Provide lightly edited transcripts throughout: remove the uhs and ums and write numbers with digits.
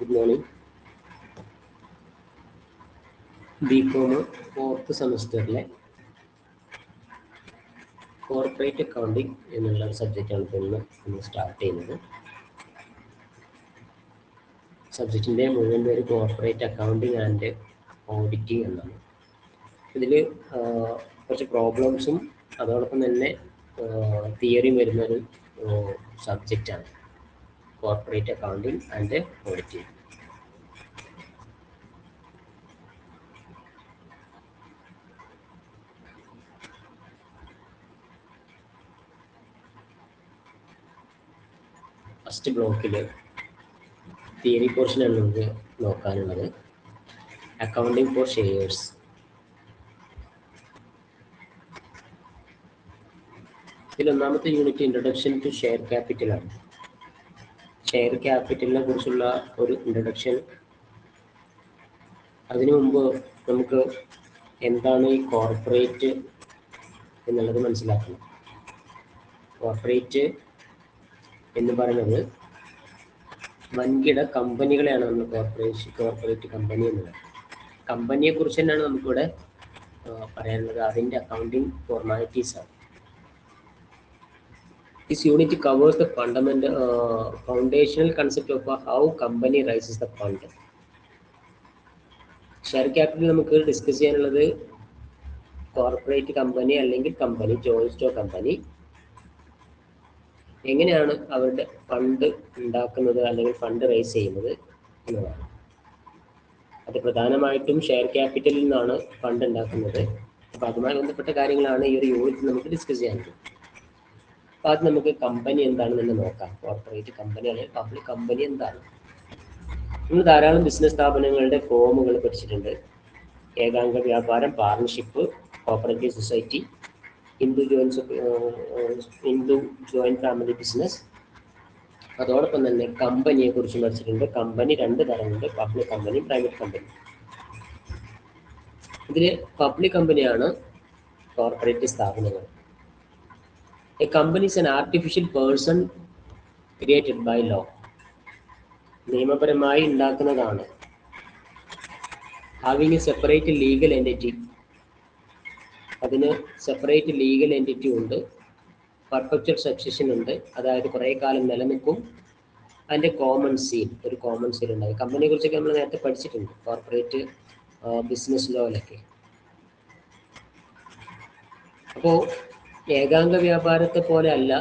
Good morning. BCom 4th സെമസ്റ്ററിലെ corporate accounting എന്നുള്ള സബ്ജക്റ്റാണ് ഇന്ന് സ്റ്റാർട്ട് ചെയ്യുന്നത്. സബ്ജക്റ്റിൻ്റെ മുഴുവൻ പേര് കോർപ്പറേറ്റ് അക്കൗണ്ടിങ് ആൻഡ് ഓഡിറ്റിംഗ് എന്നാണ്. ഇതിൽ കുറച്ച് പ്രോബ്ലംസും അതോടൊപ്പം തന്നെ തിയറിയും വരുന്നൊരു സബ്ജക്റ്റാണ് corporate accounting and auditing. First ബ്ലോക്കിൽ തിയറി പോർഷനാണ് നമുക്ക് നോക്കാനുള്ളത്. Accounting for shares. ഇതിൽ ഒന്നാമത്തെ യൂണിറ്റ് ഇൻട്രൊഡക്ഷൻ ടു ഷെയർ ക്യാപിറ്റലാണ്. ഷെയർ ക്യാപിറ്റലിനെ കുറിച്ചുള്ള ഒരു ഇൻട്രൊഡക്ഷൻ. അതിനു മുമ്പ് നമുക്ക് എന്താണ് ഈ കോർപ്പറേറ്റ് എന്നുള്ളത് മനസ്സിലാക്കണം. കോർപ്പറേറ്റ് എന്ന് പറയുന്നത് വൻകിട കമ്പനികളെയാണ് നമ്മൾ കോർപ്പറേറ്റ് കമ്പനി എന്നുള്ളത്. കമ്പനിയെ കുറിച്ച് തന്നെയാണ് നമുക്കിവിടെ പറയാനുള്ളത്. അതിൻ്റെ അക്കൗണ്ടിങ് ഫോർമാലിറ്റീസ് ആണ്. This unit covers the foundational concept of how company raises the fund. Share capital നമുക്ക് ഡിസ്കസ് ചെയ്യാനുള്ളത് കോർപ്പറേറ്റ് കമ്പനി അല്ലെങ്കിൽ കമ്പനി ജോയിന്റ് സ്റ്റോക്ക് കമ്പനി എങ്ങനെയാണ് അവരുടെ ഫണ്ട് ഉണ്ടാക്കുന്നത് അല്ലെങ്കിൽ ഫണ്ട് റൈസ് ചെയ്യുന്നത് എന്നതാണ്. അത് പ്രധാനമായിട്ടും ഷെയർ ക്യാപിറ്റലിൽ നിന്നാണ് ഫണ്ട് ഉണ്ടാക്കുന്നത്. അപ്പോൾ അതുമായി ബന്ധപ്പെട്ട കാര്യങ്ങളാണ് ഈ ഒരു യൂണിറ്റ് നമുക്ക് ഡിസ്കസ് ചെയ്യാനുള്ളത്. അപ്പോൾ അത് നമുക്ക് കമ്പനി എന്താണെന്ന് നോക്കാം. കോർപ്പറേറ്റ് കമ്പനി അല്ലെങ്കിൽ പബ്ലിക് കമ്പനി എന്താണ്? നമ്മൾ ധാരാളം ബിസിനസ് സ്ഥാപനങ്ങളുടെ ഫോമുകൾ പഠിച്ചിട്ടുണ്ട്. ഏകാംഗ വ്യാപാരം, partnership, cooperative society, Hindu joint family business. അതോടൊപ്പം തന്നെ കമ്പനിയെ കുറിച്ച് പഠിച്ചിട്ടുണ്ട്. കമ്പനി രണ്ട് തരമുണ്ട്, പബ്ലിക് കമ്പനി, പ്രൈവറ്റ് കമ്പനി. ഇതിൽ പബ്ലിക് കമ്പനിയാണ് കോർപ്പറേറ്റ് സ്ഥാപനങ്ങൾ. A company is an artificial person created by law. നിയമപരമായി ഉണ്ടാക്കുന്നതാണ്. Having a separate legal entity. അതിന് സെപ്പറേറ്റ് ലീഗൽ എൻറ്റിറ്റി ഉണ്ട്. പെർപെച്വൽ സക്സഷൻ ഉണ്ട്, അതായത് കുറേ കാലം നിലനിൽക്കും. അതിൻ്റെ കോമൺ സീൽ, ഒരു കോമൺ സീൽ ഉണ്ടാകും. കമ്പനിയെ കുറിച്ചൊക്കെ നമ്മൾ നേരത്തെ പഠിച്ചിട്ടുണ്ട് കോർപ്പറേറ്റ് ബിസിനസ് ലോയിലൊക്കെ. അപ്പോൾ ഏകാംഗ വ്യാപാരത്തെ പോലെ അല്ല,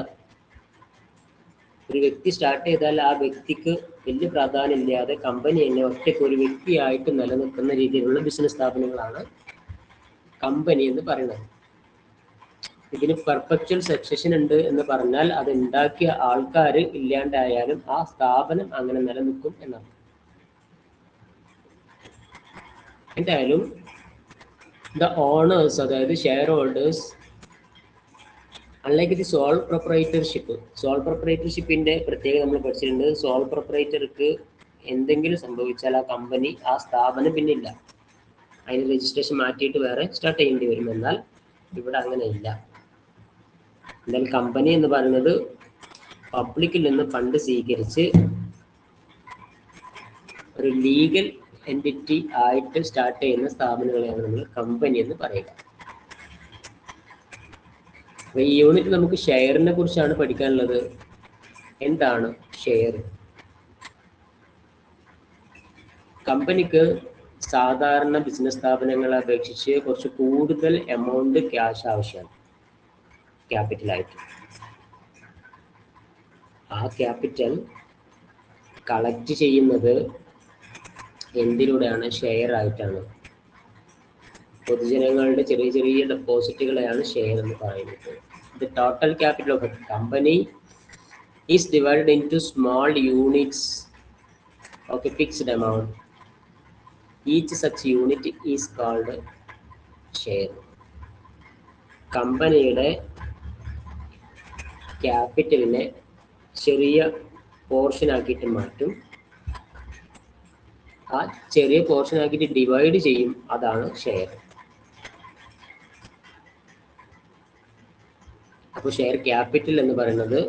ഒരു വ്യക്തി സ്റ്റാർട്ട് ചെയ്താൽ ആ വ്യക്തിക്ക് വലിയ പ്രാധാന്യം ഇല്ലാതെ കമ്പനി തന്നെ ഒറ്റയ്ക്ക് ഒരു വ്യക്തിയായിട്ട് നിലനിൽക്കുന്ന രീതിയിലുള്ള ബിസിനസ് സ്ഥാപനങ്ങളാണ് കമ്പനി എന്ന് പറയുന്നത്. ഇതിന് പെർപെച്വൽ സക്സഷൻ ഉണ്ട് എന്ന് പറഞ്ഞാൽ അത് ഉണ്ടാക്കിയ ആൾക്കാർ ഇല്ലാണ്ടായാലും ആ സ്ഥാപനം അങ്ങനെ നിലനിൽക്കും എന്നാണ്. എന്തായാലും ദ ഓണേഴ്സ്, അതായത് share holders, unlike the sole proprietorship. Sole പ്രൊപ്പറേറ്റർഷിപ്പിന്റെ പ്രത്യേകത നമ്മൾ പഠിച്ചിട്ടുണ്ട്. സോൾ പ്രൊപ്പറേറ്റർക്ക് എന്തെങ്കിലും സംഭവിച്ചാൽ ആ കമ്പനി, ആ സ്ഥാപനം പിന്നില്ല, അതിന് രജിസ്ട്രേഷൻ മാറ്റിയിട്ട് വേറെ സ്റ്റാർട്ട് ചെയ്യേണ്ടി വരും. എന്നാൽ ഇവിടെ അങ്ങനെയില്ല. എന്നാൽ കമ്പനി എന്ന് പറയുന്നത് പബ്ലിക്കിൽ നിന്ന് ഫണ്ട് സ്വീകരിച്ച് ഒരു ലീഗൽ എൻറ്റിറ്റി ആയിട്ട് സ്റ്റാർട്ട് ചെയ്യുന്ന സ്ഥാപനങ്ങളെയാണ് നമ്മൾ കമ്പനി എന്ന് പറയുക. അപ്പൊ ഈ യൂണിറ്റ് നമുക്ക് ഷെയറിനെ കുറിച്ചാണ് പഠിക്കാനുള്ളത്. എന്താണ് ഷെയർ? കമ്പനിക്ക് സാധാരണ ബിസിനസ് സ്ഥാപനങ്ങളെ അപേക്ഷിച്ച് കുറച്ച് കൂടുതൽ എമൗണ്ട് ക്യാഷ് ആവശ്യമാണ് ക്യാപിറ്റലായിട്ട്. ആ ക്യാപിറ്റൽ കളക്ട് ചെയ്യുന്നത് എന്തിലൂടെയാണ്? ഷെയർ ആയിട്ടാണ്. പൊതുജനങ്ങളുടെ ചെറിയ ചെറിയ ഡെപ്പോസിറ്റുകളെയാണ് ഷെയർ എന്ന് പറയുന്നത്. The total capital of a company is divided into small units of a fixed amount. Each such unit is called share. കമ്പനിയുടെ ക്യാപിറ്റലിനെ ചെറിയ പോർഷൻ ആക്കിയിട്ട് മാറ്റും. ആ ചെറിയ പോർഷൻ ആക്കിയിട്ട് ഡിവൈഡ് ചെയ്യും. അതാണ് ഷെയർ. അപ്പോൾ ഷെയർ ക്യാപിറ്റൽ എന്ന് പറയുന്നത്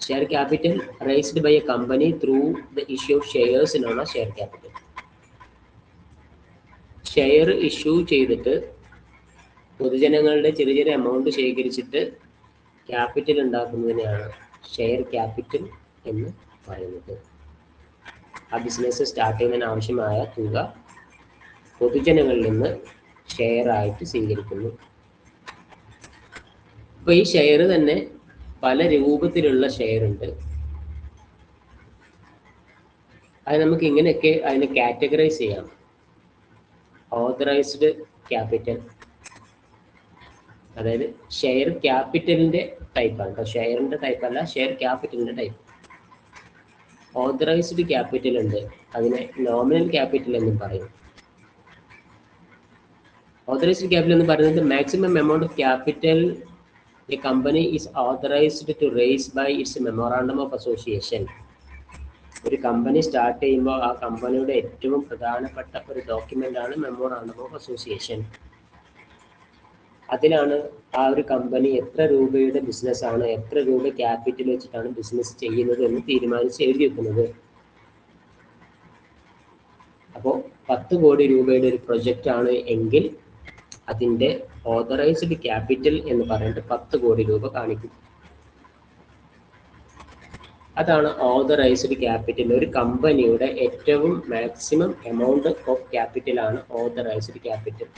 share capital raised by a company through the issue of shares known as share capital. Share issue ചെയ്തിട്ട് പൊതുജനങ്ങളുടെ ചെറിയ ചെറിയ എമൗണ്ട് ശേഖരിച്ചിട്ട് ക്യാപിറ്റൽ ഉണ്ടാക്കുന്നതിനെയാണ് ഷെയർ ക്യാപിറ്റൽ എന്ന് പറയുന്നത്. ആ ബിസിനസ് സ്റ്റാർട്ട് ചെയ്യുന്നതിന് ആവശ്യമായ തുക പൊതുജനങ്ങളിൽ നിന്ന് ഷെയർ ആയിട്ട് സ്വീകരിക്കുന്നു. അപ്പോൾ ഈ ഷെയർ തന്നെ പല രൂപത്തിലുള്ള ഷെയർ ഉണ്ട്. അത് നമുക്ക് ഇങ്ങനെയൊക്കെ അതിനെ കാറ്റഗറൈസ് ചെയ്യാം. ഓതറൈസ്ഡ് ക്യാപിറ്റൽ, അതായത് ഷെയർ ക്യാപിറ്റലിന്റെ ടൈപ്പാണ് കേട്ടോ, ഷെയറിന്റെ ടൈപ്പ് അല്ല, ഷെയർ ക്യാപിറ്റലിന്റെ ടൈപ്പ്. ഓതറൈസ്ഡ് ക്യാപിറ്റൽ ഉണ്ട്, അതിനെ നോമിനൽ ക്യാപിറ്റൽ എന്നും പറയും. ഓതറൈസ്ഡ് ക്യാപിറ്റൽ എന്ന് പറയുന്നത് maximum amount of capital a company is authorised to raise by its memorandum of association. ഒരു കമ്പനി സ്റ്റാർട്ട് ചെയ്യുമ്പോൾ ആ കമ്പനിയുടെ ഏറ്റവും പ്രധാനപ്പെട്ട ഒരു ഡോക്യുമെന്റ് ആണ് മെമ്മോറാണ്ടം ഓഫ് അസോസിയേഷൻ. അതിലാണ് ആ ഒരു കമ്പനി എത്ര രൂപയുടെ ബിസിനസ്സാണ്, എത്ര രൂപ ക്യാപിറ്റൽ വെച്ചിട്ടാണ് ബിസിനസ് ചെയ്യുന്നത് എന്ന് തീരുമാനിച്ച് എഴുതി വെക്കുന്നത്. അപ്പോൾ 10 കോടി രൂപയുടെ ഒരു പ്രൊജക്റ്റ് ആണ് എങ്കിൽ അതിൻ്റെ ഓതറൈസ്ഡ് ക്യാപിറ്റൽ എന്ന് പറഞ്ഞിട്ട് 10 കോടി രൂപ കാണിക്കും. അതാണ് ഓതറൈസ്ഡ് ക്യാപിറ്റൽ. ഒരു കമ്പനിയുടെ ഏറ്റവും മാക്സിമം എമൗണ്ട് ഓഫ് ക്യാപിറ്റൽ ആണ് ഓതറൈസ്ഡ് ക്യാപിറ്റൽ.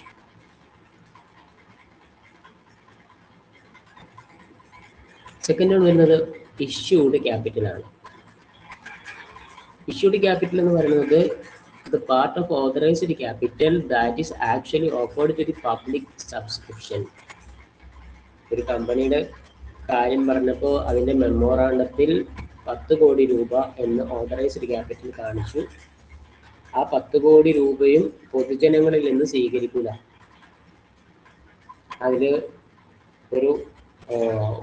സെക്കൻഡ് ആണ് വരുന്നത് ഇഷ്യൂഡ് ക്യാപിറ്റൽ ആണ്. ഇഷ്യൂഡ് ക്യാപിറ്റൽ എന്ന് പറയുന്നത് the part of authorised capital that is actually offered to the public subscription. ഒരു കമ്പനിയുടെ കാര്യം പറഞ്ഞപ്പോൾ അതിൻ്റെ മെമ്മോറാണ്ടത്തിൽ 10 കോടി രൂപ എന്ന് ഓതറൈസ്ഡ് ക്യാപിറ്റൽ കാണിച്ചു. ആ 10 കോടി രൂപയും പൊതുജനങ്ങളിൽ നിന്ന് സ്വീകരിക്കുക. അതിൽ ഒരു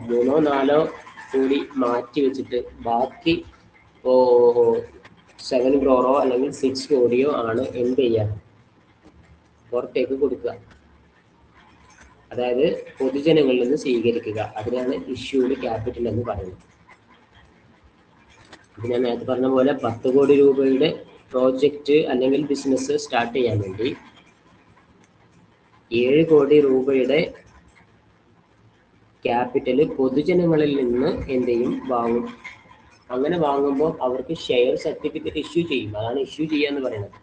3-4 കോടി മാറ്റി വെച്ചിട്ട് ബാക്കി 7 crore അല്ലെങ്കിൽ 6 കോടിയോ ആണ് എന്ത് ചെയ്യുക, പുറത്തേക്ക് കൊടുക്കുക. അതായത് പൊതുജനങ്ങളിൽ നിന്ന് സ്വീകരിക്കുക. അതിനാണ് ഇഷ്യൂഡ് ക്യാപിറ്റൽ എന്ന് പറയുന്നത്. ഇത് ഞാൻ നേരത്തെ പറഞ്ഞ പോലെ 10 കോടി രൂപയുടെ പ്രോജക്റ്റ് അല്ലെങ്കിൽ ബിസിനസ് സ്റ്റാർട്ട് ചെയ്യാൻ വേണ്ടി 7 കോടി രൂപയുടെ ക്യാപിറ്റൽ പൊതുജനങ്ങളിൽ നിന്ന് എന്ത് ചെയ്യും, വാങ്ങും. അങ്ങനെ വാങ്ങുമ്പോൾ അവർക്ക് ഷെയർ സർട്ടിഫിക്കറ്റ് ഇഷ്യൂ ചെയ്യും. അതാണ് ഇഷ്യൂ ചെയ്യുക എന്ന് പറയുന്നത്.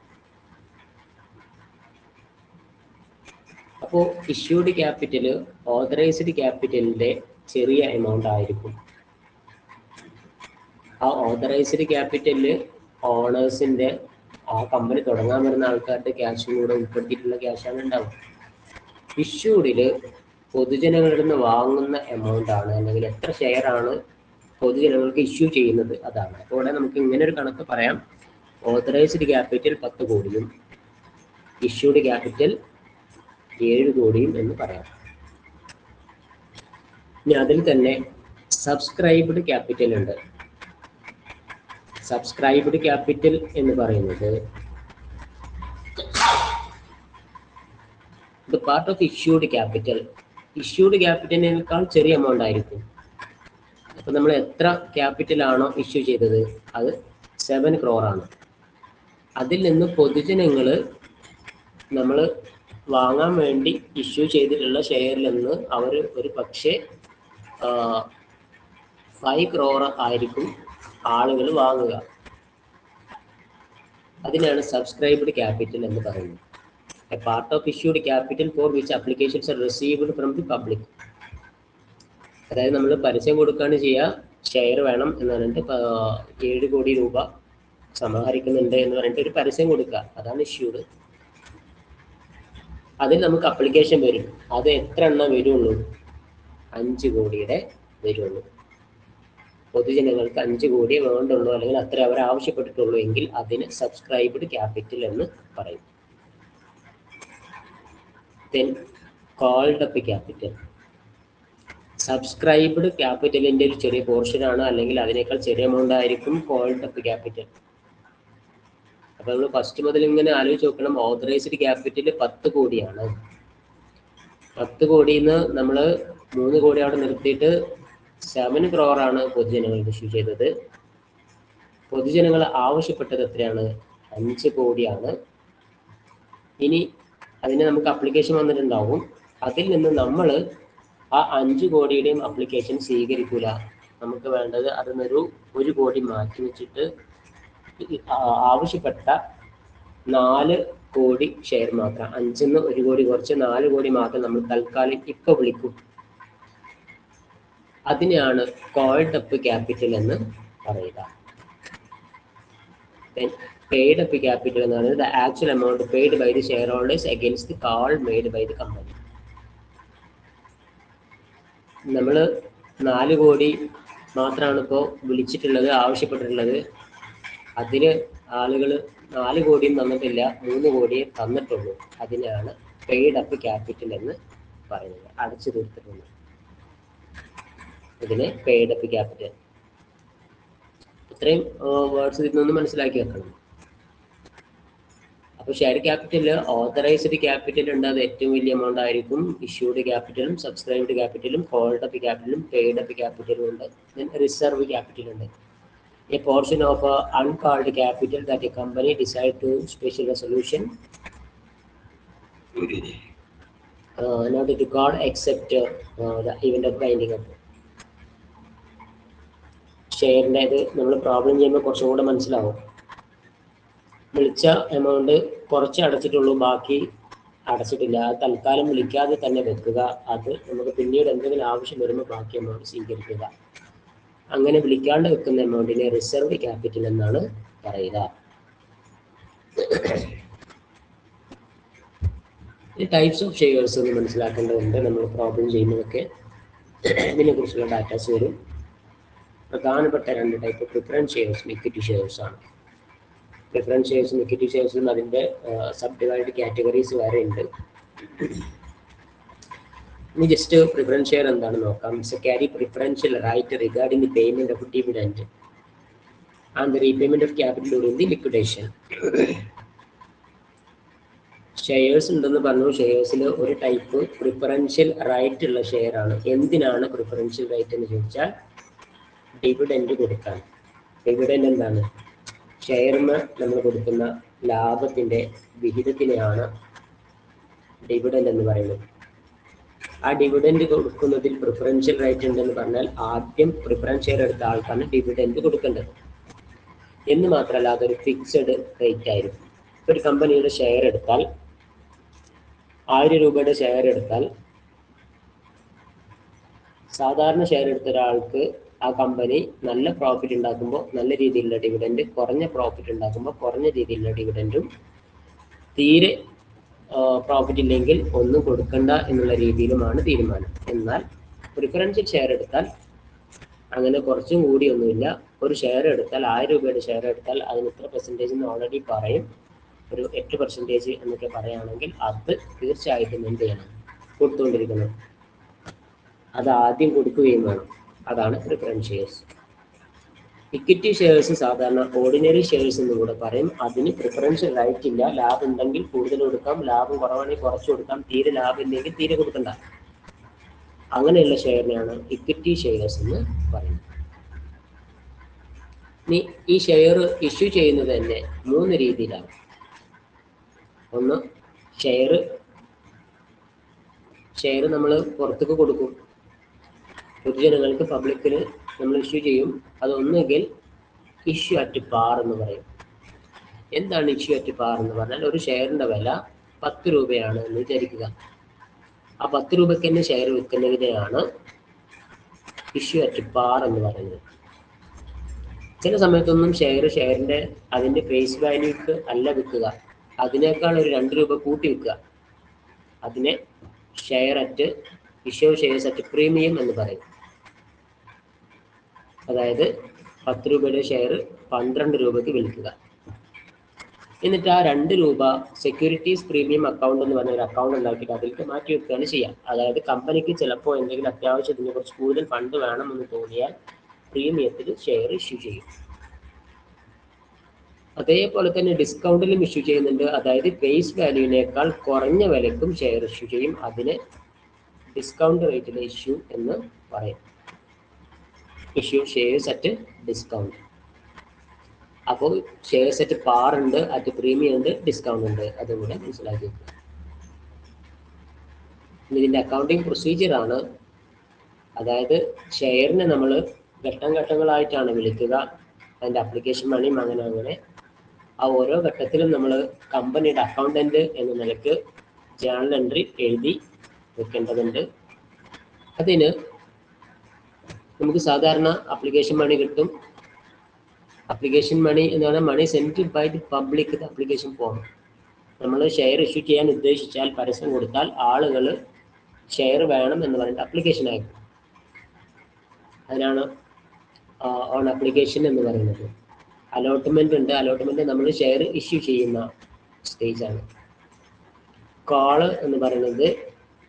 അപ്പോൾ ഇഷ്യൂഡ് ക്യാപിറ്റൽ ഓതറൈസ്ഡ് ക്യാപിറ്റലിന്റെ ചെറിയ എമൗണ്ട് ആയിരിക്കും. ആ ഓതറൈസ്ഡ് ക്യാപിറ്റലിൽ ഓണേഴ്സിന്റെ, ആ കമ്പനി തുടങ്ങാൻ വരുന്ന ആൾക്കാരുടെ ക്യാഷും കൂടെ ഉൾപ്പെടുത്തിയിട്ടുള്ള ക്യാഷാണ് ഉണ്ടാവും. ഇഷ്യൂഡില് പൊതുജനങ്ങളിൽ നിന്ന് വാങ്ങുന്ന എമൗണ്ട് ആണ്, അല്ലെങ്കിൽ എത്ര ഷെയർ ആണ് പൊതുജനങ്ങൾക്ക് ഇഷ്യൂ ചെയ്യുന്നത് അതാണ്. അപ്പോൾ ഇവിടെ നമുക്ക് ഇങ്ങനെ ഒരു കണക്ക് പറയാം. ഓതറൈസ്ഡ് ക്യാപിറ്റൽ 10 കോടിയും ഇഷ്യൂഡ് ക്യാപിറ്റൽ 7 കോടിയും എന്ന് പറയാം. ഇനി അതിൽ തന്നെ സബ്സ്ക്രൈബ്ഡ് ക്യാപിറ്റൽ ഉണ്ട്. സബ്സ്ക്രൈബ്ഡ് ക്യാപിറ്റൽ എന്ന് പറയുന്നത് the part of issued capital. Issued ക്യാപിറ്റലിനേക്കാൾ ചെറിയ എമൗണ്ട് ആയിരിക്കും. അപ്പൊ നമ്മൾ എത്ര ക്യാപിറ്റൽ ആണോ ഇഷ്യൂ ചെയ്തത് അത് 7 crore ആണ്. അതിൽ നിന്ന് പൊതുജനങ്ങൾ നമ്മൾ വാങ്ങാൻ വേണ്ടി ഇഷ്യൂ ചെയ്തിട്ടുള്ള ഷെയറിൽ നിന്ന് അവർ ഒരു പക്ഷേ 5 crore ആയിരിക്കും ആളുകൾ വാങ്ങുക. അതിനാണ് സബ്സ്ക്രൈബ്ഡ് ക്യാപിറ്റൽ എന്ന് പറയുന്നത്. A part of issued capital for which applications are received from the public. അതായത് നമ്മൾ പരസ്യം കൊടുക്കുകയാണ് ചെയ്യുക, ഷെയർ വേണം എന്ന് പറഞ്ഞിട്ട് 7 കോടി രൂപ സമാഹരിക്കുന്നുണ്ട് എന്ന് പറഞ്ഞിട്ട് ഒരു പരസ്യം കൊടുക്കുക, അതാണ് ഇഷ്യൂഡ്. അതിൽ നമുക്ക് അപ്ലിക്കേഷൻ വരും. അത് എത്ര എണ്ണം വരുള്ളൂ? 5 കോടിയുടെ വരുള്ളൂ. പൊതുജനങ്ങൾക്ക് 5 കോടിയെ വേണ്ടുള്ളൂ, അല്ലെങ്കിൽ അത്ര അവർ ആവശ്യപ്പെട്ടിട്ടുള്ളൂ എങ്കിൽ അതിന് സബ്സ്ക്രൈബ്ഡ് ക്യാപിറ്റൽ എന്ന് പറയും. then called up capital. Subscribed ക്യാപിറ്റലിന്റെ ഒരു ചെറിയ പോർഷൻ ആണ്, അല്ലെങ്കിൽ അതിനേക്കാൾ ചെറിയ എമൗണ്ട് ആയിരിക്കും കോൾഡ് അപ്പ് ക്യാപിറ്റൽ. അപ്പൊ നമ്മൾ ഫസ്റ്റ് മുതൽ ഇങ്ങനെ ആലോചിച്ച് നോക്കണം. ഓതറൈസ്ഡ് ക്യാപിറ്റൽ 10 കോടിയാണ്. 10 കോടിയിൽ നിന്ന് നമ്മൾ 3 കോടി അവിടെ നിർത്തിയിട്ട് 7 crore പൊതുജനങ്ങൾക്ക് ഇഷ്യൂ ചെയ്തത്. പൊതുജനങ്ങൾ ആവശ്യപ്പെട്ടത് എത്രയാണ്? 5 കോടിയാണ്. ഇനി അതിന് നമുക്ക് അപ്ലിക്കേഷൻ വന്നിട്ടുണ്ടാവും. അതിൽ നിന്ന് നമ്മൾ ആ 5 കോടിയുടെയും അപ്ലിക്കേഷൻ സ്വീകരിക്കൂല. നമുക്ക് വേണ്ടത് അതിനൊരു 1 കോടി മാറ്റി വെച്ചിട്ട് ആവശ്യപ്പെട്ട 4 കോടി ഷെയർ മാത്രം, 5-ന്ന് 1 കോടി കുറച്ച് 4 കോടി മാത്രം നമ്മൾ തൽക്കാലം ഇപ്പോൾ വിളിക്കും. അതിനെയാണ് കോൾഡ് അപ്പ് ക്യാപിറ്റൽ എന്ന് പറയുക. Paid up capital എന്ന് പറയുന്നത് the actual amount paid by the shareholders against the call made by the company. നമ്മൾ 4 കോടി മാത്രമാണ് ഇപ്പോൾ വിളിച്ചിട്ടുള്ളത്, ആവശ്യപ്പെട്ടിട്ടുള്ളത്. അതിന് ആളുകൾ 4 കോടിയും തന്നിട്ടില്ല, 3 കോടിയെ തന്നിട്ടുള്ളൂ. അതിനാണ് പെയ്ഡ് അപ്പ് ക്യാപിറ്റൽ എന്ന് പറയുന്നത്. അടച്ചു തീർത്തിട്ടുണ്ട്. ഇതിനെ പെയ്ഡ് അപ്പ് ക്യാപിറ്റൽ. ഇത്രയും വേർഡ്സ് ഇതിൽ നിന്ന് മനസ്സിലാക്കി വെക്കണം. അപ്പോൾ ഷെയർ ക്യാപിറ്റലിൽ ഓതറൈസ്ഡ് ക്യാപിറ്റൽ ഉണ്ട്, അത് ഏറ്റവും വലിയ എമൗണ്ട് ആയിരിക്കും. ഇഷ്യൂഡ് ക്യാപിറ്റലും സബ്സ്ക്രൈബ്ഡ് ക്യാപിറ്റലും കോൾഡ് അപ്പ് ക്യാപിറ്റലും പെയ്ഡ് അപ്പ് ക്യാപിറ്റലും ഉണ്ട്. റിസർവ് ക്യാപിറ്റൽ ഉണ്ട്. A portion of uncalled capital that a company decide to special resolution not to call except the event of binding up. ഷെയറിൻ്റെ ഇത് നമ്മൾ പ്രോബ്ലം ചെയ്യുമ്പോൾ കുറച്ചും കൂടെ മനസ്സിലാവും. വിളിച്ച എമൗണ്ട് കുറച്ച് അടച്ചിട്ടുള്ളൂ, ബാക്കി അടച്ചിട്ടില്ല. തൽക്കാലം വിളിക്കാതെ തന്നെ വെക്കുക. അത് നമുക്ക് പിന്നീട് എന്തെങ്കിലും ആവശ്യം വരുമ്പോൾ ബാക്കി എമൗണ്ട് സ്വീകരിക്കുക. അങ്ങനെ വിളിക്കാണ്ട് വെക്കുന്ന എമൗണ്ടിനെ റിസർവ് ക്യാപിറ്റൽ എന്നാണ് പറയുക. ഈ ടൈപ്സ് ഓഫ് ഷെയർസ് ഒന്ന് മനസ്സിലാക്കേണ്ടതുണ്ട്. നമ്മൾ പ്രോബ്ലം ചെയ്യുന്നതൊക്കെ ഇതിനെക്കുറിച്ചുള്ള ഡാറ്റാസ് വരും. പ്രധാനപ്പെട്ട 2 ടൈപ്പ് പ്രിഫറൻസ് ഷെയർസും ഇക്വിറ്റി ഷെയർസാണ്. പ്രിഫറൻസ് ഷെയർസും ഇക്വിറ്റി ഷെയർസും അതിൻ്റെ സബ് ഡിവൈഡ് കാറ്റഗറീസ് വരെ ഉണ്ട്. ഇനി ജസ്റ്റ് പ്രിഫറൻസ് ഷെയർ എന്താണെന്ന് നോക്കാം. Carry preferential right regarding the payment of dividend and the repayment of capital during the liquidation. Shares ഉണ്ടെന്ന് പറഞ്ഞു. ഷെയർസിൽ ഒരു ടൈപ്പ് പ്രിഫറൻഷ്യൽ റൈറ്റ് ഉള്ള ഷെയർ ആണ്. എന്തിനാണ് പ്രിഫറൻഷ്യൽ റൈറ്റ് എന്ന് ചോദിച്ചാൽ ഡിവിഡൻഡ് കൊടുക്കാൻ. ഡിവിഡൻഡ് എന്താണ്? ഷെയറിന് നമ്മൾ കൊടുക്കുന്ന ലാഭത്തിന്റെ വിഹിതത്തിനെയാണ് ഡിവിഡൻഡ് എന്ന് പറയുന്നത്. ആ ഡിവിഡൻഡ് കൊടുക്കുന്നതിൽ പ്രിഫറൻഷ്യൽ റൈറ്റ് ഉണ്ടെന്ന് പറഞ്ഞാൽ ആദ്യം പ്രിഫറൻസ് ഷെയർ എടുത്ത ആൾക്കാണ് ഡിവിഡൻഡ് കൊടുക്കേണ്ടത്. എന്ന് മാത്രമല്ല അതൊരു ഫിക്സഡ് റേറ്റ് ആയിരിക്കും. ഒരു കമ്പനിയുടെ ഷെയർ എടുത്താൽ 1000 രൂപയുടെ ഷെയർ എടുത്താൽ സാധാരണ ഷെയർ എടുത്ത ഒരാൾക്ക് ആ കമ്പനി നല്ല പ്രോഫിറ്റ് ഉണ്ടാക്കുമ്പോൾ നല്ല രീതിയിലുള്ള ഡിവിഡൻഡ്, കുറഞ്ഞ പ്രോഫിറ്റ് ഉണ്ടാക്കുമ്പോൾ കുറഞ്ഞ രീതിയിലുള്ള ഡിവിഡൻഡും, തീരെ പ്രോഫിറ്റ് ഇല്ലെങ്കിൽ ഒന്നും കൊടുക്കണ്ട എന്നുള്ള രീതിയിലുമാണ് തീരുമാനം. എന്നാൽ പ്രിഫറൻഷ്യൽ ഷെയർ എടുത്താൽ അങ്ങനെ കുറച്ചും കൂടിയൊന്നുമില്ല. ഒരു ഷെയർ എടുത്താൽ 1000 രൂപയുടെ ഷെയർ എടുത്താൽ അതിന് ഇത്ര പെർസെൻറ്റേജ് എന്ന് ഓൾറെഡി പറയും. ഒരു 8% എന്നൊക്കെ പറയുകയാണെങ്കിൽ അത് തീർച്ചയായിട്ടും എന്ത് ചെയ്യണം? കൊടുത്തുകൊണ്ടിരിക്കണം. അത് ആദ്യം കൊടുക്കുകയും വേണം. അതാണ് പ്രിഫറൻസ് ഷെയർസ്. ഇക്വിറ്റി ഷെയർസ് സാധാരണ ഓർഡിനറി ഷെയർസ് എന്നും കൂടെ പറയും. അതിന് പ്രിഫറൻഷ്യൽ റൈറ്റ് ഇല്ല. ലാഭം ഉണ്ടെങ്കിൽ കൂടുതൽ കൊടുക്കാം, ലാഭം കുറവാണെങ്കിൽ കുറച്ച് കൊടുക്കാം, തീരെ ലാഭം ഇല്ലെങ്കിൽ തീരെ കൊടുക്കണ്ട. അങ്ങനെയുള്ള ഷെയറിനെയാണ് ഇക്വിറ്റി ഷെയർസ് എന്ന് പറയുന്നത്. ഇനി ഈ ഷെയർ ഇഷ്യൂ ചെയ്യുന്നത് തന്നെ 3 രീതിയിലാണ്. ഒന്ന്, ഷെയർ നമ്മൾ പുറത്തേക്ക് കൊടുക്കും. പൊതുജനങ്ങൾക്ക്, പബ്ലിക്കിന് നമ്മൾ ഇഷ്യൂ ചെയ്യും. അതൊന്നുകിൽ ഇഷ്യൂ അറ്റ് പാർ എന്ന് പറയും. എന്താണ് ഇഷ്യൂ അറ്റ് പാർ എന്ന് പറഞ്ഞാൽ, ഒരു ഷെയറിന്റെ വില 10 രൂപയാണ് എന്ന് വിചാരിക്കുക. ആ 10 രൂപയ്ക്ക് തന്നെ ഷെയർ വിൽക്കുന്നതിനെയാണ് ഇഷ്യൂ അറ്റ് പാർ എന്ന് പറയുന്നത്. ചില സമയത്തൊന്നും ഷെയറിന്റെ അതിന്റെ ഫേസ് വാല്യൂക്ക് അല്ല വിൽക്കുക, അതിനേക്കാൾ ഒരു 2 രൂപ കൂട്ടി വിൽക്കുക. അതിനെ share at issue shares at premium എന്ന് പറയും. അതായത് 10 രൂപയുടെ ഷെയർ 12 രൂപയ്ക്ക് വിൽക്കുക. എന്നിട്ട് ആ 2 രൂപ സെക്യൂരിറ്റീസ് പ്രീമിയം അക്കൗണ്ട് എന്ന് പറഞ്ഞ ഒരു അക്കൗണ്ട് ഉണ്ടാക്കിയിട്ട് അതിലേക്ക് മാറ്റി വെക്കുകയാണ് ചെയ്യാം. അതായത് കമ്പനിക്ക് ചിലപ്പോൾ എന്തെങ്കിലും അത്യാവശ്യത്തിന് കുറച്ച് കൂടുതൽ ഫണ്ട് വേണമെന്ന് തോന്നിയാൽ പ്രീമിയത്തിൽ ഷെയർ ഇഷ്യൂ ചെയ്യും. അതേപോലെ തന്നെ ഡിസ്കൗണ്ടിലും ഇഷ്യൂ ചെയ്യുന്നുണ്ട്. അതായത് ഫേസ് വാല്യൂവിനേക്കാൾ കുറഞ്ഞ വിലക്കും ഷെയർ ഇഷ്യൂ ചെയ്യും. അതിന് ഡിസ്കൗണ്ട് റേറ്റിലെ ഇഷ്യൂ എന്ന് പറയും. Issue shares at discount. അപ്പോൾ ഷെയർസ് അറ്റ് പാർ ഉണ്ട്, അറ്റ് പ്രീമിയം ഉണ്ട്, ഡിസ്കൗണ്ട് ഉണ്ട്. അതും കൂടെ മനസ്സിലാക്കി. ഇതിൻ്റെ അക്കൗണ്ടിങ് പ്രൊസീജിയറാണ്. അതായത് ഷെയറിനെ നമ്മൾ ഘട്ടങ്ങളായിട്ടാണ് വിളിക്കുക. അതിൻ്റെ അപ്ലിക്കേഷൻ മണിയും അങ്ങനെ ആ ഓരോ ഘട്ടത്തിലും നമ്മൾ കമ്പനിയുടെ അക്കൗണ്ടന്റ് എന്ന നിലയ്ക്ക് ജേണൽ എൻട്രി എഴുതി വെക്കേണ്ടതുണ്ട്. അതിന് നമുക്ക് സാധാരണ അപ്ലിക്കേഷൻ മണി കിട്ടും. അപ്ലിക്കേഷൻ മണി എന്ന് പറഞ്ഞാൽ money send by the public application form. നമ്മൾ ഷെയർ ഇഷ്യൂ ചെയ്യാൻ ഉദ്ദേശിച്ചാൽ, പരസ്യം കൊടുത്താൽ ആളുകൾ ഷെയർ വേണം എന്ന് പറഞ്ഞിട്ട് അപ്ലിക്കേഷൻ അയക്കും. അതിനാണ് ഓൺ അപ്ലിക്കേഷൻ എന്ന് പറയുന്നത്. അലോട്ട്മെന്റ് ഉണ്ട്. അലോട്ട്മെന്റ് നമ്മൾ ഷെയർ ഇഷ്യൂ ചെയ്യുന്ന സ്റ്റേജാണ്. കോള് എന്ന് പറയുന്നത്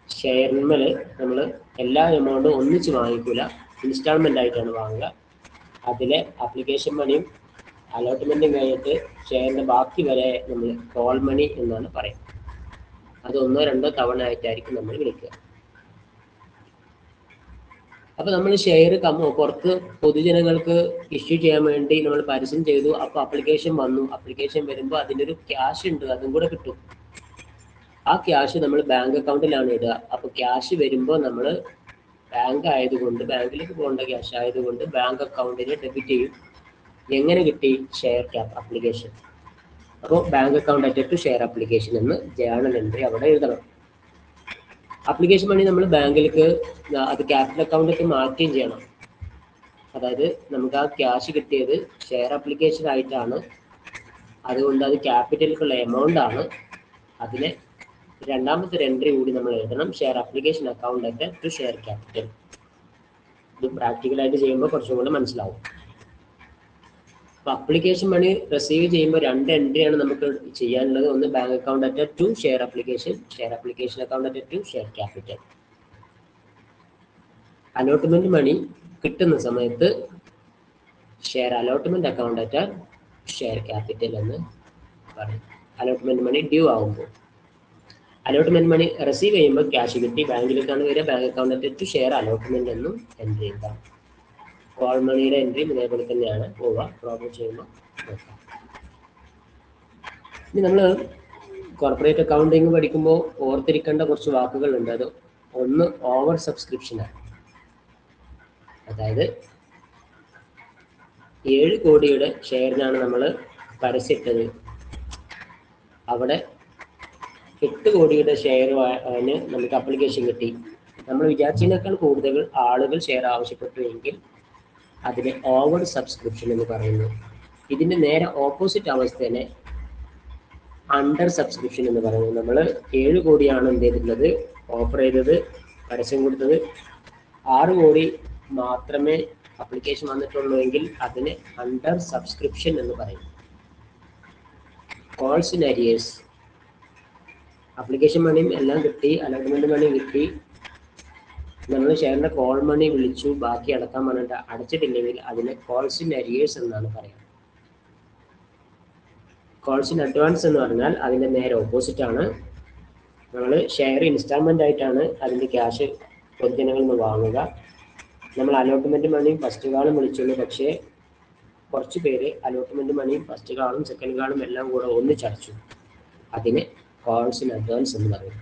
ഷെയറിന്മേൽ നമ്മൾ എല്ലാ എമൗണ്ടും ഒന്നിച്ച് വാങ്ങിക്കൂല, ഇൻസ്റ്റാൾമെന്റ് ആയിട്ടാണ് വാങ്ങുക. അതിലെ അപ്ലിക്കേഷൻ മണിയും അലോട്ട്മെന്റും കഴിഞ്ഞിട്ട് ഷെയറിന്റെ ബാക്കി വരെ നമ്മൾ കോൾ മണി എന്നാണ് പറയുന്നത്. അത് 1-2 തവണ ആയിട്ടായിരിക്കും നമ്മൾ വിളിക്കുക. അപ്പൊ നമ്മൾ ഷെയർ പുറത്ത് പൊതുജനങ്ങൾക്ക് ഇഷ്യൂ ചെയ്യാൻ വേണ്ടി നമ്മൾ പരസ്യം ചെയ്തു. അപ്പൊ അപ്ലിക്കേഷൻ വന്നു. അപ്ലിക്കേഷൻ വരുമ്പോൾ അതിനൊരു ക്യാഷ് ഉണ്ട്, അതും കൂടെ കിട്ടും. ആ ക്യാഷ് നമ്മൾ ബാങ്ക് അക്കൗണ്ടിലാണ് ഇടുക. അപ്പൊ ക്യാഷ് വരുമ്പോൾ നമ്മൾ ബാങ്ക് ആയതുകൊണ്ട്, ബാങ്കിലേക്ക് പോകേണ്ട ക്യാഷ് ആയതുകൊണ്ട് ബാങ്ക് അക്കൗണ്ടിന് ഡെബിറ്റ് ചെയ്യും. എങ്ങനെ കിട്ടി? Share cap application. അപ്പോൾ bank account at share application എന്ന് ജേണൽ എൻട്രി അവിടെ എഴുതണം. അപ്ലിക്കേഷൻ മണി നമ്മൾ ബാങ്കിലേക്ക് അത് ക്യാപിറ്റൽ അക്കൗണ്ടിലേക്ക് മാറ്റുകയും ചെയ്യണം. അതായത് നമുക്ക് ആ ക്യാഷ് കിട്ടിയത് ഷെയർ അപ്ലിക്കേഷൻ ആയിട്ടാണ്, അതുകൊണ്ട് അത് ക്യാപിറ്റലിലേക്കുള്ള എമൗണ്ട് ആണ്. അതിനെ രണ്ടാമത്തെ എൻട്രി കൂടി നമ്മൾ എഴുതണം, share application account at share capital. ഇത് പ്രാക്ടിക്കലായിട്ട് ചെയ്യുമ്പോൾ കുറച്ചും കൂടെ മനസ്സിലാവും. അപ്പൊ അപ്ലിക്കേഷൻ മണി റിസീവ് ചെയ്യുമ്പോൾ 2 എൻട്രിയാണ് നമുക്ക് ചെയ്യാനുള്ളത്. ഒന്ന് bank account at share application account at share capital. Allotment money കിട്ടുന്ന സമയത്ത് share allotment account at share capital എന്ന് പറയും. അലോട്ട്മെന്റ് മണി ഡ്യൂ ആകുമ്പോൾ, അലോട്ട്മെന്റ് മണി റിസീവ് ചെയ്യുമ്പോൾ ക്യാഷ് കിട്ടി, ബാങ്കിലേക്കാണ് വരിക, bank account at share allotment എന്നും എൻട്രി ചെയ്താൽ. കോൾ മണിയുടെ എൻട്രിയും ഇതേപോലെ തന്നെയാണ് പോവുക. പ്രോബ്ലം ചെയ്യുമ്പോൾ നോക്കാം. ഇനി നമ്മൾ കോർപ്പറേറ്റ് അക്കൗണ്ടിങ് പഠിക്കുമ്പോൾ ഓർത്തിരിക്കേണ്ട കുറച്ച് വാക്കുകളുണ്ട്. അത് ഒന്ന് ഓവർ സബ്സ്ക്രിപ്ഷനാണ്. അതായത് 7 കോടിയുടെ ഷെയറിനാണ് നമ്മൾ പരസ്യമിട്ടത്. അവിടെ 8 കോടിയുടെ ഷെയറിന് നമുക്ക് അപ്ലിക്കേഷൻ കിട്ടി. നമ്മൾ വിചാരിച്ചതിനേക്കാൾ കൂടുതൽ ആളുകൾ ഷെയർ ആവശ്യപ്പെട്ടു എങ്കിൽ അതിനെ ഓവർ സബ്സ്ക്രിപ്ഷൻ എന്ന് പറയുന്നു. ഇതിന്റെ നേരെ ഓപ്പോസിറ്റ് അവസ്ഥനെ അണ്ടർ സബ്സ്ക്രിപ്ഷൻ എന്ന് പറയുന്നു. നമ്മൾ 7 കോടിയാണ് എന്ത് ചെയ്തിട്ടുള്ളത്, ഓഫർ ചെയ്തത്, പരസ്യം കൊടുത്തത്. 6 കോടി മാത്രമേ അപ്ലിക്കേഷൻ വന്നിട്ടുള്ളൂ എങ്കിൽ അതിന് അണ്ടർ സബ്സ്ക്രിപ്ഷൻ എന്ന് പറയും. കോൾസ് ഇൻ അരിയേഴ്സ്, അപ്ലിക്കേഷൻ മണിയും എല്ലാം കിട്ടി, അലോട്ട്മെന്റ് മണി കിട്ടി, നമ്മൾ ഷെയറിന്റെ കോൾ മണി വിളിച്ചു, ബാക്കി അടക്കാൻ പറഞ്ഞിട്ട് അടച്ചിട്ടില്ലെങ്കിൽ അതിനെ കോൾസ് ഇൻ അരിയേഴ്സ് എന്നാണ് പറയുക. കോൾസ് ഇൻ അഡ്വാൻസ് എന്ന് പറഞ്ഞാൽ അതിന്റെ നേരെ ഓപ്പോസിറ്റ് ആണ്. നമ്മൾ ഷെയർ ഇൻസ്റ്റാൾമെന്റ് ആയിട്ടാണ് അതിന്റെ ക്യാഷ് പൊതുജനങ്ങളിൽ നിന്ന് വാങ്ങുക. നമ്മൾ അലോട്ട്മെന്റ് മണിയും ഫസ്റ്റ് കാളും വിളിച്ചുള്ളൂ, പക്ഷേ കുറച്ച് പേര് അലോട്ട്മെന്റ് മണിയും ഫസ്റ്റ് കാളും സെക്കൻഡ് കാളും എല്ലാം കൂടെ ഒന്നിച്ചടച്ചു. അതിനെ കോൾസ് ഇൻ അഡ്വാൻസ് എന്ന് പറയും.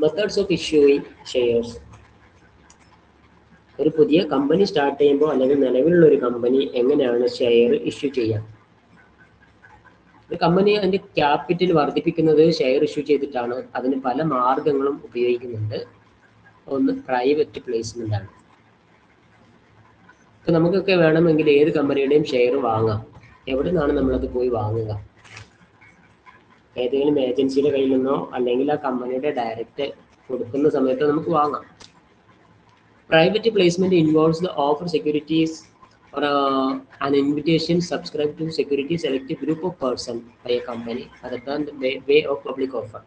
Methods of issuing shares. ഒരു പുതിയ കമ്പനി സ്റ്റാർട്ട് ചെയ്യുമ്പോൾ അല്ലെങ്കിൽ നിലവിലുള്ള ഒരു കമ്പനി എങ്ങനെയാണ് ഷെയർ ഇഷ്യൂ ചെയ്യുക? ഒരു കമ്പനി അതിന്റെ ക്യാപിറ്റൽ വർദ്ധിപ്പിക്കുന്നത് ഷെയർ ഇഷ്യൂ ചെയ്തിട്ടാണ്. അതിന് പല മാർഗങ്ങളും ഉപയോഗിക്കുന്നുണ്ട്. ഒന്ന് പ്രൈവറ്റ് പ്ലേസ്മെന്റ് ആണ്. ഇപ്പൊ നമുക്കൊക്കെ വേണമെങ്കിൽ ഏത് കമ്പനിയുടെയും ഷെയർ വാങ്ങാം. എവിടെ നിന്നാണ് നമ്മളത് പോയി വാങ്ങുക? ഏതെങ്കിലും ഏജൻസിയുടെ കയ്യിൽ നിന്നോ അല്ലെങ്കിൽ ആ കമ്പനിയുടെ ഡയറക്റ്റ് കൊടുക്കുന്ന സമയത്ത് നമുക്ക് വാങ്ങാം. Private placement involves the offer securities or an invitation subscribe to security select a group of person by a company other than the way of public offer.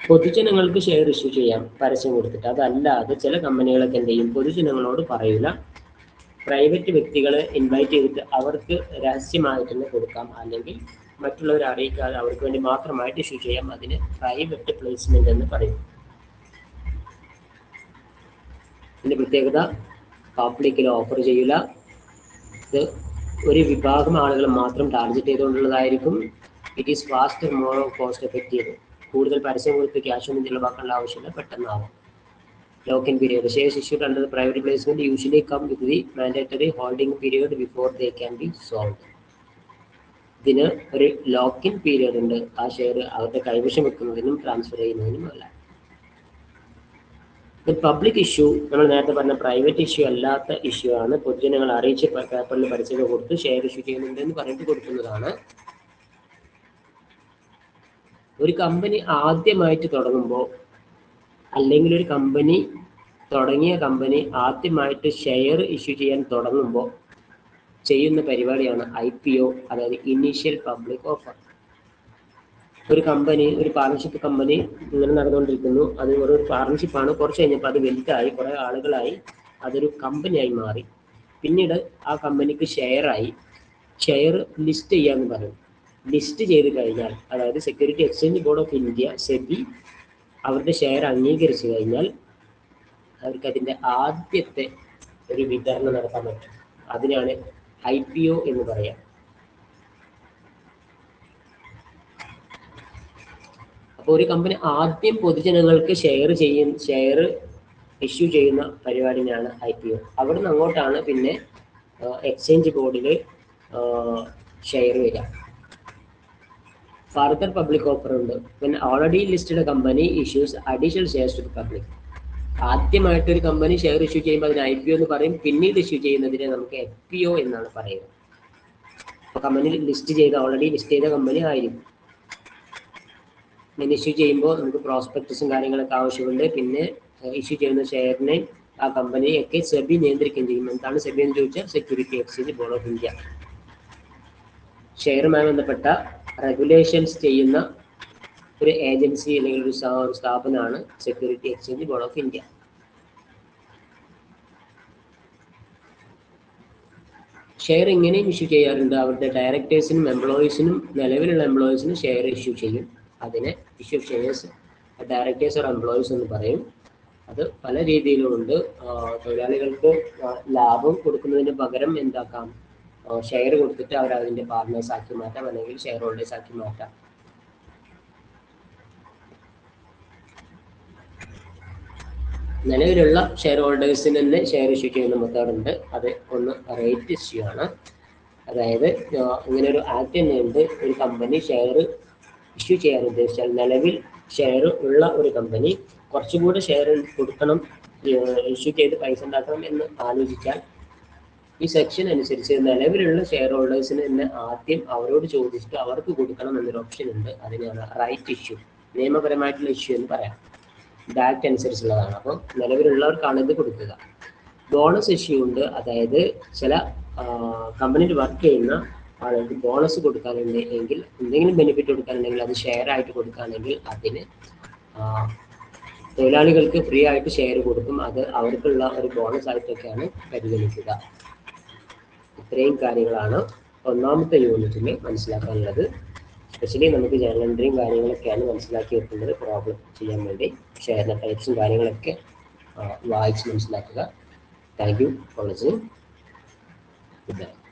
പൊതുജനങ്ങൾക്ക് ഷെയർ ഇഷ്യൂ ചെയ്യാം പരസ്യം കൊടുത്തിട്ട്. അതല്ലാതെ ചില കമ്പനികളൊക്കെ എന്ത് ചെയ്യും, പൊതുജനങ്ങളോട് പറയില്ല, പ്രൈവറ്റ് വ്യക്തികളെ ഇൻവൈറ്റ് ചെയ്തിട്ട് അവർക്ക് രഹസ്യമായിട്ട് തന്നെ കൊടുക്കാം, അല്ലെങ്കിൽ മറ്റുള്ളവരെ അറിയിക്കാതെ അവർക്ക് വേണ്ടി മാത്രമായിട്ട് ഇഷ്യൂ ചെയ്യാം. അതിന് പ്രൈവറ്റ് പ്ലേസ്മെന്റ് എന്ന് പറയും. ഇതിന്റെ പ്രത്യേകത പബ്ലിക്കിൽ ഓഫർ ചെയ്യില്ല. ഇത് ഒരു വിഭാഗം ആളുകൾ മാത്രം ടാർഗറ്റ് ചെയ്തുകൊണ്ടുള്ളതായിരിക്കും. It is faster, more cost effective. കൂടുതൽ പരസ്യം കൊടുത്ത് ക്യാഷ് ഒന്നും ചിലവാക്കേണ്ട ആവശ്യമില്ല, പെട്ടെന്നാവും. Lock in period. Shares issued under the private placement usually come with the mandatory holding period before they can be sold. ഇതിന് ഒരു ലോക്ക്-ഇൻ പീരിയഡ് ഉണ്ട്. ആ ഷെയർ അവരുടെ കൈവശം വെക്കുന്നതിനും ട്രാൻസ്ഫർ ചെയ്യുന്നതിനും അല്ല. പബ്ലിക് ഇഷ്യൂ നമ്മൾ നേരത്തെ പറഞ്ഞ പ്രൈവറ്റ് ഇഷ്യൂ അല്ലാത്ത ഇഷ്യൂ ആണ്. പൊതുജനങ്ങൾ അറിയിച്ച് പേപ്പറിൽ പരസ്യം കൊടുത്ത് ഷെയർ ഇഷ്യൂ ചെയ്യുന്നുണ്ട് എന്ന് പറഞ്ഞിട്ട് കൊടുക്കുന്നതാണ്. ഒരു കമ്പനി ആദ്യമായിട്ട് തുടങ്ങുമ്പോൾ, അല്ലെങ്കിൽ ഒരു കമ്പനി തുടങ്ങിയ കമ്പനി ആദ്യമായിട്ട് ഷെയർ ഇഷ്യൂ ചെയ്യാൻ തുടങ്ങുമ്പോൾ ചെയ്യുന്ന പരിപാടിയാണ് IPO, അതായത് ഇനീഷ്യൽ പബ്ലിക് ഓഫർ. ഒരു കമ്പനി, ഒരു പാർട്ണർഷിപ്പ് കമ്പനി ഇങ്ങനെ നടന്നുകൊണ്ടിരിക്കുന്നു. അത് ഒരു പാർട്ണർഷിപ്പാണ്. കുറച്ച് കഴിഞ്ഞപ്പോൾ അത് വലുതായി, കുറേ ആളുകളായി, അതൊരു കമ്പനിയായി മാറി. പിന്നീട് ആ കമ്പനിക്ക് ഷെയറായി. ഷെയർ ലിസ്റ്റ് ചെയ്യാന്ന് പറയും. ലിസ്റ്റ് ചെയ്ത് കഴിഞ്ഞാൽ, അതായത് security exchange board of India SEBI അവരുടെ ഷെയർ അംഗീകരിച്ചു കഴിഞ്ഞാൽ അവർക്ക് അതിൻ്റെ ആദ്യത്തെ ഒരു വിതരണം നടത്താൻ പറ്റും. അതിനാണ് IPO എന്ന് പറയാം. അപ്പോൾ ഒരു കമ്പനി ആദ്യം പൊതുജനങ്ങൾക്ക് ഷെയർ ഇഷ്യൂ ചെയ്യുന്ന പരിപാടിയാണ് IPO. അവിടെ നിന്ന് അങ്ങോട്ടാണ് പിന്നെ എക്സ്ചേഞ്ച് ബോർഡിൽ ഷെയർ വരിക. ഫർദർ പബ്ലിക് ഓഫർ ഉണ്ട്. When already listed company issues additional shares to the public. ആദ്യമായിട്ട് ഒരു കമ്പനി ഷെയർ ഇഷ്യൂ ചെയ്യുമ്പോൾ അതിന് IPO എന്ന് പറയും. പിന്നീട് ഇഷ്യൂ ചെയ്യുന്നതിനെ നമുക്ക് FPO എന്നാണ് പറയുന്നത്. അപ്പോൾ കമ്പനി ഓൾറെഡി ലിസ്റ്റ് ചെയ്ത കമ്പനി ആയിരിക്കും. പിന്നെ ഇഷ്യൂ ചെയ്യുമ്പോൾ നമുക്ക് പ്രോസ്പെക്ടസും കാര്യങ്ങളൊക്കെ ആവശ്യമുണ്ട്. പിന്നെ ഇഷ്യൂ ചെയ്യുന്ന ഷെയറിനെ ആ കമ്പനിയൊക്കെ സെബി നിയന്ത്രിക്കുകയും ചെയ്യും. എന്താണ് സെബി എന്ന് ചോദിച്ചാൽ security exchange board of India. ഷെയറുമായി ബന്ധപ്പെട്ട റെഗുലേഷൻസ് ചെയ്യുന്ന ഒരു ഏജൻസി അല്ലെങ്കിൽ ഒരു സ്ഥാപനമാണ് security exchange board of India. Share ഇങ്ങനെയും ഇഷ്യൂ ചെയ്യാറുണ്ട്. അവരുടെ ഡയറക്ടേഴ്സിനും എംപ്ലോയീസിനും, നിലവിലുള്ള എംപ്ലോയീസിനും ഷെയർ ഇഷ്യൂ ചെയ്യും. അതിനെ issue shares directors or employees എന്ന് പറയും. അത് പല രീതിയിലുമുണ്ട്. തൊഴിലാളികൾക്ക് ലാഭം കൊടുക്കുന്നതിന് പകരം എന്താക്കാം, ഷെയർ കൊടുത്തിട്ട് അവർ അതിൻ്റെ പാർട്ട്നേഴ്സ് ആക്കി മാറ്റാം, അല്ലെങ്കിൽ ഷെയർ ഹോൾഡേഴ്സ് ആക്കി മാറ്റാം. നിലവിലുള്ള ഷെയർ ഹോൾഡേഴ്സിന് തന്നെ ഷെയർ ഇഷ്യൂ ചെയ്യുന്ന മെത്തേഡുണ്ട്. അത് ഒന്ന് റേറ്റ് ഇഷ്യൂ ആണ്. അതായത് ഇങ്ങനെ ഒരു ആക്ട് തന്നെയുണ്ട്. ഒരു കമ്പനി ഷെയർ ഇഷ്യൂ ചെയ്യാൻ ഉദ്ദേശിച്ചാൽ, നിലവിൽ ഷെയർ ഉള്ള ഒരു കമ്പനി കുറച്ചുകൂടെ ഷെയർ കൊടുക്കണം, ഇഷ്യൂ ചെയ്ത് പൈസ ഉണ്ടാക്കണം എന്ന് ആലോചിച്ചാൽ ഈ സെക്ഷൻ അനുസരിച്ച് നിലവിലുള്ള ഷെയർ ഹോൾഡേഴ്സിന് തന്നെ ആദ്യം അവരോട് ചോദിച്ചിട്ട് അവർക്ക് കൊടുക്കണം എന്നൊരു ഓപ്ഷൻ ഉണ്ട്. അതിനാണ് റൈറ്റ് ഇഷ്യൂ, നിയമപരമായിട്ടുള്ള ഇഷ്യൂ എന്ന് പറയാം. ഇത് ആക്ട് അനുസരിച്ചുള്ളതാണ്. അപ്പം നിലവിലുള്ളവർക്കാണ് ഇത് കൊടുക്കുക. ബോണസ് ഇഷ്യൂ ഉണ്ട്. അതായത് ചില കമ്പനിയിൽ വർക്ക് ചെയ്യുന്ന ആളുകൾക്ക് ബോണസ് കൊടുക്കാനുണ്ട് എങ്കിൽ, എന്തെങ്കിലും ബെനിഫിറ്റ് കൊടുക്കാനുണ്ടെങ്കിൽ അത് ഷെയർ ആയിട്ട് കൊടുക്കുകയാണെങ്കിൽ അതിന് തൊഴിലാളികൾക്ക് ഫ്രീ ആയിട്ട് ഷെയർ കൊടുക്കും. അത് അവർക്കുള്ള ഒരു ബോണസ് ആയിട്ടൊക്കെയാണ് പരിഗണിക്കുക. ഇത്രയും കാര്യങ്ങളാണ് ഒന്നാമത്തെ യൂണിറ്റിൽ മനസ്സിലാക്കാനുള്ളത്. സ്പെഷ്യലി നമുക്ക് ജേർണൽ എൻട്രിയും കാര്യങ്ങളൊക്കെയാണ് മനസ്സിലാക്കി വെക്കേണ്ടത് പ്രോബ്ലം ചെയ്യാൻ വേണ്ടി. ഷെയറിൻ്റെ ടൈപ്സും കാര്യങ്ങളൊക്കെ വായിച്ച് മനസ്സിലാക്കുക. Thank you for listening. Good night.